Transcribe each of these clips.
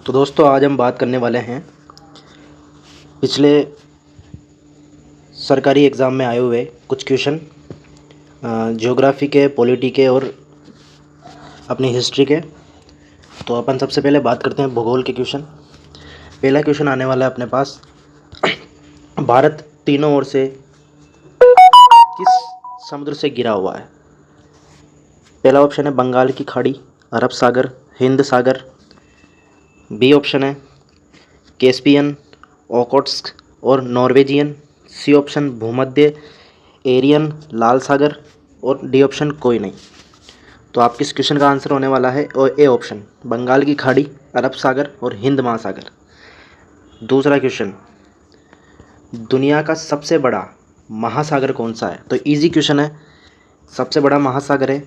तो दोस्तों आज हम बात करने वाले हैं पिछले सरकारी एग्ज़ाम में आए हुए कुछ क्वेश्चन ज्योग्राफी के, पॉलिटी के और अपनी हिस्ट्री के। तो अपन सबसे पहले बात करते हैं भूगोल के क्वेश्चन। पहला क्वेश्चन आने वाला है अपने पास, भारत तीनों ओर से किस समुद्र से घिरा हुआ है? पहला ऑप्शन है बंगाल की खाड़ी, अरब सागर, हिंद सागर। बी ऑप्शन है कैस्पियन, ओकोट्स्क और नॉर्वेजियन। सी ऑप्शन भूमध्य, एरियन, लाल सागर। और डी ऑप्शन कोई नहीं। तो आपके इस क्वेश्चन का आंसर होने वाला है और ए ऑप्शन, बंगाल की खाड़ी, अरब सागर और हिंद महासागर। दूसरा क्वेश्चन, दुनिया का सबसे बड़ा महासागर कौन सा है? तो इजी क्वेश्चन है। सबसे बड़ा महासागर है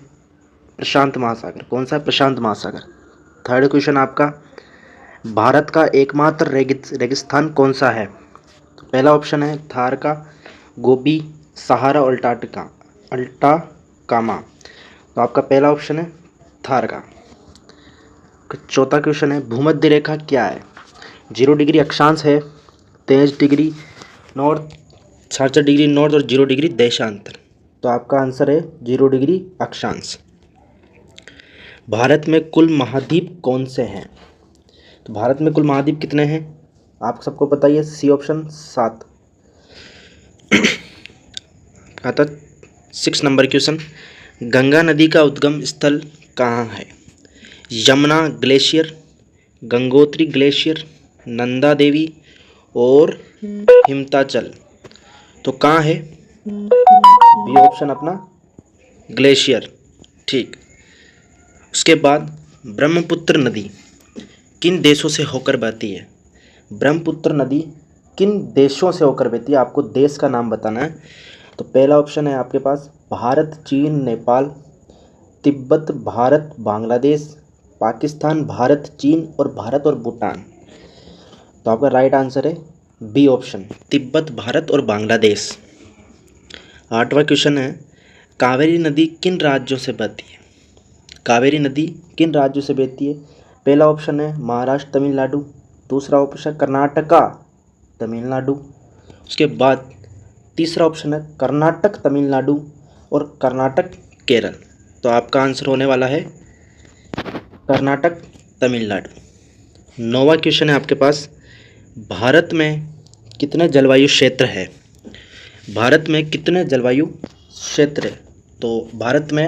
प्रशांत महासागर। कौन सा है? प्रशांत महासागर। थर्ड क्वेश्चन आपका, भारत का एकमात्र रेगिस्तान कौन सा है? तो पहला ऑप्शन है थार का, गोबी, सहारा और अल्टाकामा। तो आपका पहला ऑप्शन है थार का। चौथा क्वेश्चन है, भूमध्य रेखा क्या है? 0 डिग्री अक्षांश है, 23 डिग्री नॉर्थ, 66 डिग्री नॉर्थ और 0 डिग्री देशांतर। तो आपका आंसर है 0 डिग्री अक्षांश। भारत में कुल महाद्वीप कौन से हैं? तो भारत में कुल महाद्वीप कितने हैं आप सबको पता ही है। C option 7। आता 6 नंबर क्वेश्चन, गंगा नदी का उद्गम स्थल कहाँ है? यमुना ग्लेशियर, गंगोत्री ग्लेशियर, नंदा देवी और हिमताचल। तो कहाँ है? बी ऑप्शन अपना ग्लेशियर। ठीक। उसके बाद ब्रह्मपुत्र नदी किन देशों से होकर बहती है? ब्रह्मपुत्र नदी किन देशों से होकर बहती है? आपको देश का नाम बताना है। तो पहला ऑप्शन है आपके पास भारत, चीन, नेपाल, तिब्बत, भारत, बांग्लादेश, पाकिस्तान, भारत, चीन और भारत और भूटान। तो आपका राइट आंसर है बी ऑप्शन, तिब्बत, भारत और बांग्लादेश। 8वां क्वेश्चन है, कावेरी नदी किन राज्यों से बहती है? कावेरी नदी किन राज्यों से बहती है? पहला ऑप्शन है महाराष्ट्र, तमिलनाडु। दूसरा ऑप्शन कर्नाटका, तमिलनाडु। उसके बाद तीसरा ऑप्शन है कर्नाटक, तमिलनाडु और कर्नाटक, केरल। तो आपका आंसर होने वाला है कर्नाटक, तमिलनाडु। 9वां क्वेश्चन है आपके पास, भारत में कितने जलवायु क्षेत्र है? भारत में कितने जलवायु क्षेत्र है? तो भारत में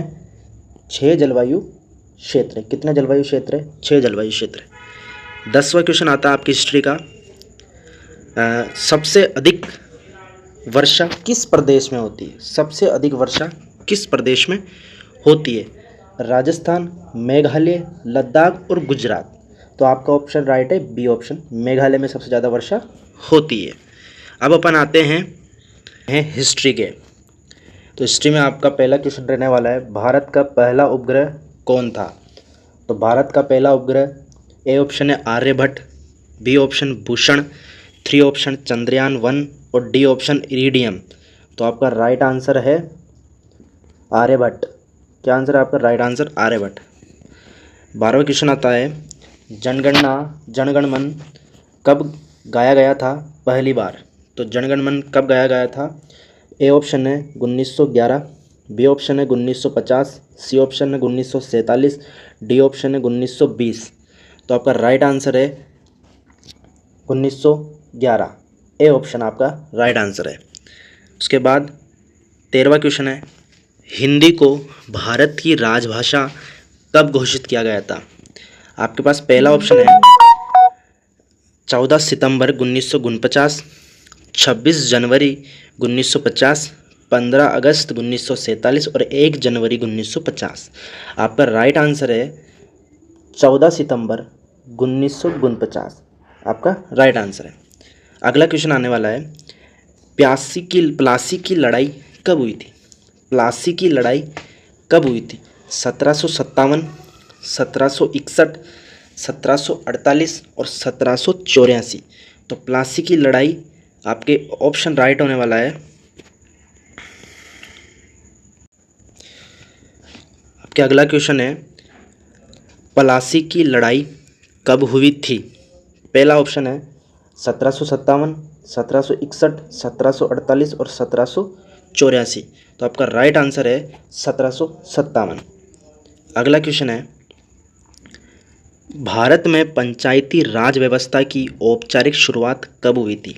6 जलवायु क्षेत्र है। कितने जलवायु क्षेत्र है? 6 जलवायु क्षेत्र है। 10वां क्वेश्चन आता है आपकी हिस्ट्री का, सबसे अधिक वर्षा किस प्रदेश में होती है? सबसे अधिक वर्षा किस प्रदेश में होती है? राजस्थान, मेघालय, लद्दाख और गुजरात। तो आपका ऑप्शन राइट है बी ऑप्शन, मेघालय में सबसे ज़्यादा वर्षा होती है। अब अपन आते हैं हिस्ट्री के। तो हिस्ट्री में आपका पहला क्वेश्चन रहने वाला है, भारत का पहला उपग्रह कौन था? तो भारत का पहला उपग्रह, ए ऑप्शन है आर्यभट्ट, बी ऑप्शन भूषण, 3 ऑप्शन चंद्रयान 1 और डी ऑप्शन इरिडियम। तो आपका राइट आंसर है आर्यभट्ट। क्या आंसर है आपका? Right answer Aryabhata. 12वां क्वेश्चन आता है, जनगण मन कब गाया गया था पहली बार? तो जनगण मन कब गाया गया था? ए ऑप्शन है 1911, बी ऑप्शन है 1950, सी ऑप्शन है 1947, डी ऑप्शन है 1920। तो आपका राइट आंसर है 1911। ए ऑप्शन आपका राइट आंसर है। उसके बाद 13वां क्वेश्चन है, हिंदी को भारत की राजभाषा कब घोषित किया गया था? आपके पास पहला ऑप्शन है 14 सितंबर 1949, 26 जनवरी 1950, 15 अगस्त 1947 और 1 जनवरी 1950। आपका राइट आंसर है 14 सितंबर 1949। आपका राइट आंसर है। अगला क्वेश्चन आने वाला है, प्लासी की लड़ाई कब हुई थी? प्लासी की लड़ाई कब हुई थी? 1757, 1761, 1748 और 1784। तो प्लासी की लड़ाई आपके ऑप्शन राइट होने वाला है आपके। अगला क्वेश्चन है, प्लासी की लड़ाई कब हुई थी? पहला ऑप्शन है 1757, 1761, 1748 और 1784। तो आपका राइट आंसर है 1757। अगला क्वेश्चन है, भारत में पंचायती राज व्यवस्था की औपचारिक शुरुआत कब हुई थी?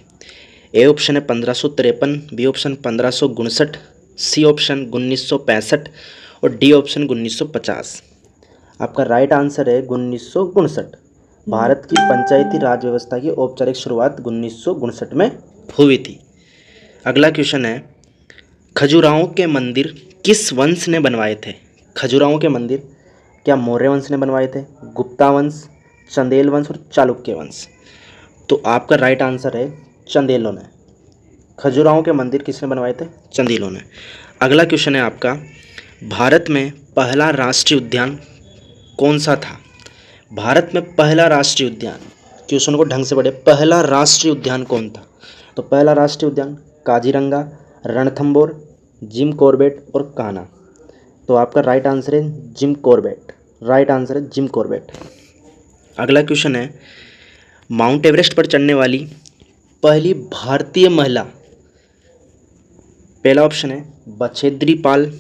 ए ऑप्शन है 1553, बी ऑप्शन 1559, सी ऑप्शन 1965 और डी ऑप्शन 1950। आपका राइट आंसर है 1959। भारत की पंचायती राज व्यवस्था की औपचारिक शुरुआत 1959 में हुई थी। अगला क्वेश्चन है, खजुराहो के मंदिर किस वंश ने बनवाए थे? खजुराहो के मंदिर क्या मौर्य वंश ने बनवाए थे, गुप्ता वंश, चंदेल वंश और चालुक्य वंश? तो आपका राइट आंसर है चंदेलों ने। खजुराहो के मंदिर किसने बनवाए थे? चंदेलों ने। अगला क्वेश्चन है आपका, भारत में पहला राष्ट्रीय उद्यान कौन सा था? भारत में पहला राष्ट्रीय उद्यान, क्वेश्चन को ढंग से पढ़े, पहला राष्ट्रीय उद्यान कौन था? तो पहला राष्ट्रीय उद्यान काजीरंगा, रणथंबोर, जिम कॉर्बेट और कान्हा। तो आपका राइट आंसर है जिम कॉर्बेट। राइट आंसर है जिम कॉर्बेट। अगला क्वेश्चन है, माउंट एवरेस्ट पर चढ़ने वाली पहली भारतीय महिला। पहला ऑप्शन है बछेद्री पाल,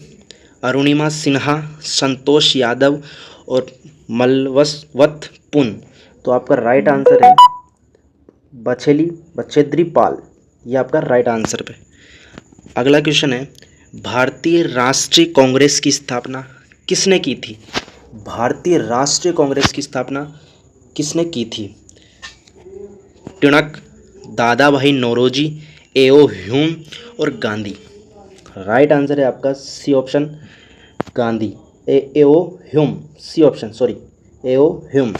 अरुणिमा सिन्हा, संतोष यादव और मलवसवत पुन। तो आपका राइट आंसर है बछेद्री पाल। ये आपका राइट आंसर पे। अगला क्वेश्चन है, भारतीय राष्ट्रीय कांग्रेस की स्थापना किसने की थी? भारतीय राष्ट्रीय कांग्रेस की स्थापना किसने की थी? टिणक, दादा भाई नौरोजी, एओ ह्यूम और गांधी। राइट आंसर है आपका सी ऑप्शन गांधी, एओ ह्यूम, सी ऑप्शन, सॉरी, एओ ह्यूम।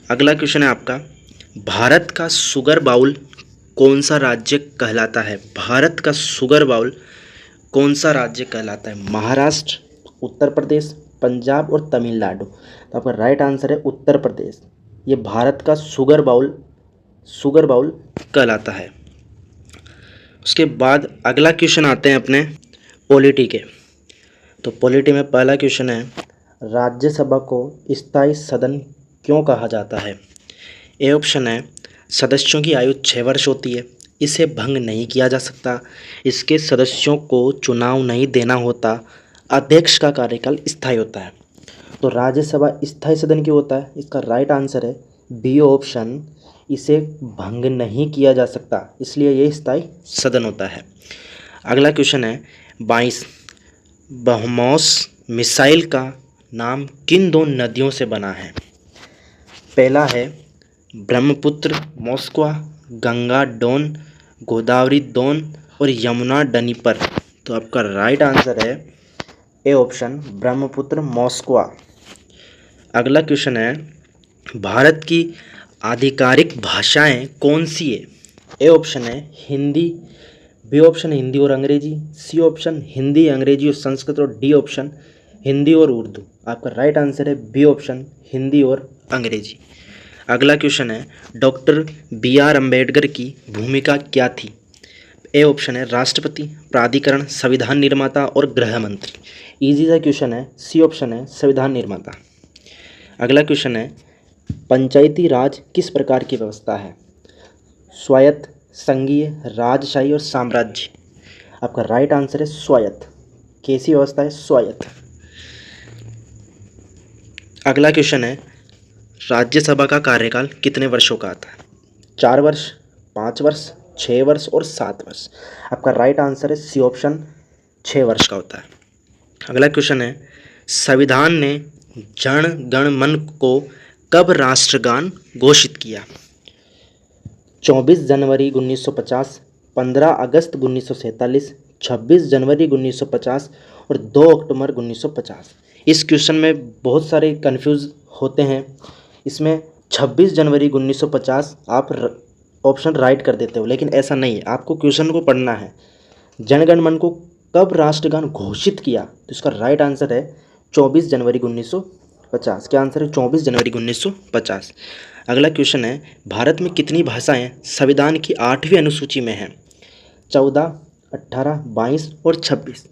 अगला क्वेश्चन है आपका, भारत का शुगर बाउल कौन सा राज्य कहलाता है? भारत का शुगर बाउल कौन सा राज्य कहलाता है? महाराष्ट्र, उत्तर प्रदेश, पंजाब और तमिलनाडु। तो आपका राइट आंसर है उत्तर प्रदेश। ये भारत का शुगर बाउल कहलाता है। उसके बाद अगला क्वेश्चन आते हैं अपने पॉलिटी के। तो पॉलिटी में पहला क्वेश्चन है, राज्यसभा को स्थायी सदन क्यों कहा जाता है? ए ऑप्शन है सदस्यों की आयु 6 वर्ष होती है, इसे भंग नहीं किया जा सकता, इसके सदस्यों को चुनाव नहीं देना होता, अध्यक्ष का कार्यकाल स्थायी होता है। तो राज्यसभा स्थायी सदन क्यों होता है? इसका राइट आंसर है बी ऑप्शन, इसे भंग नहीं किया जा सकता, इसलिए ये स्थायी सदन होता है। अगला क्वेश्चन है 22, ब्रह्मोस मिसाइल का नाम किन दो नदियों से बना है? पहला है ब्रह्मपुत्र मोस्कवा, गंगा डोन, गोदावरी दोन और यमुना डनीपर। तो आपका राइट आंसर है ए ऑप्शन, ब्रह्मपुत्र मोस्कवा। अगला क्वेश्चन है, भारत की आधिकारिक भाषाएं कौन सी है? ए ऑप्शन है हिंदी, बी ऑप्शन हिंदी और अंग्रेजी, सी ऑप्शन हिंदी, अंग्रेजी और संस्कृत और डी ऑप्शन हिंदी और उर्दू। आपका राइट आंसर है बी ऑप्शन, हिंदी और अंग्रेजी। अगला क्वेश्चन है, डॉक्टर बी आर अम्बेडकर की भूमिका क्या थी? ए ऑप्शन है राष्ट्रपति, प्राधिकरण, संविधान निर्माता और गृह मंत्री। इजी सा क्वेश्चन है, सी ऑप्शन है संविधान निर्माता। अगला क्वेश्चन है, पंचायती राज किस प्रकार की व्यवस्था है? स्वायत्त, संघीय, राजशाही और साम्राज्य। आपका राइट आंसर है स्वायत्त। कैसी व्यवस्था है? स्वायत्त। अगला क्वेश्चन है, राज्यसभा का कार्यकाल कितने वर्षों का आता है? 4 वर्ष, 5 वर्ष, 6 वर्ष और 7 वर्ष। आपका राइट आंसर है सी ऑप्शन, 6 वर्ष का होता है। अगला क्वेश्चन है, संविधान ने जन गण मन को कब राष्ट्रगान घोषित किया? 24 जनवरी 1950, 15 अगस्त 1947, 26 जनवरी 1950 और 2 अक्टूबर 1950। इस क्वेश्चन में बहुत सारे कन्फ्यूज़ होते हैं। इसमें 26 जनवरी 1950 आप ऑप्शन राइट कर देते हो, लेकिन ऐसा नहीं है, आपको क्वेश्चन को पढ़ना है। जनगण मन को कब राष्ट्रगान घोषित किया? तो इसका राइट आंसर है 24 जनवरी 1950। क्या आंसर है? 24 जनवरी 1950। अगला क्वेश्चन है, भारत में कितनी भाषाएं संविधान की 8वीं अनुसूची में हैं? 14, 18, 22 और 26।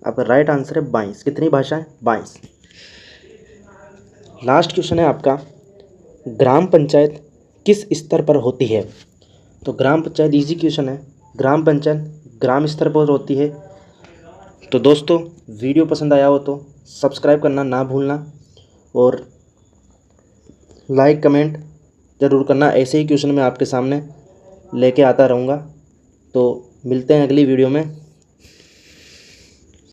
आपका राइट आंसर है 22। कितनी भाषाएं? 22। लास्ट क्वेश्चन है आपका, ग्राम पंचायत किस स्तर पर होती है? तो ग्राम पंचायत इजी क्वेश्चन है, ग्राम पंचायत ग्राम स्तर पर होती है। तो दोस्तों वीडियो पसंद आया हो तो सब्सक्राइब करना ना भूलना और लाइक कमेंट ज़रूर करना। ऐसे ही क्वेश्चन मैं आपके सामने लेके आता रहूँगा। तो मिलते हैं अगली वीडियो में।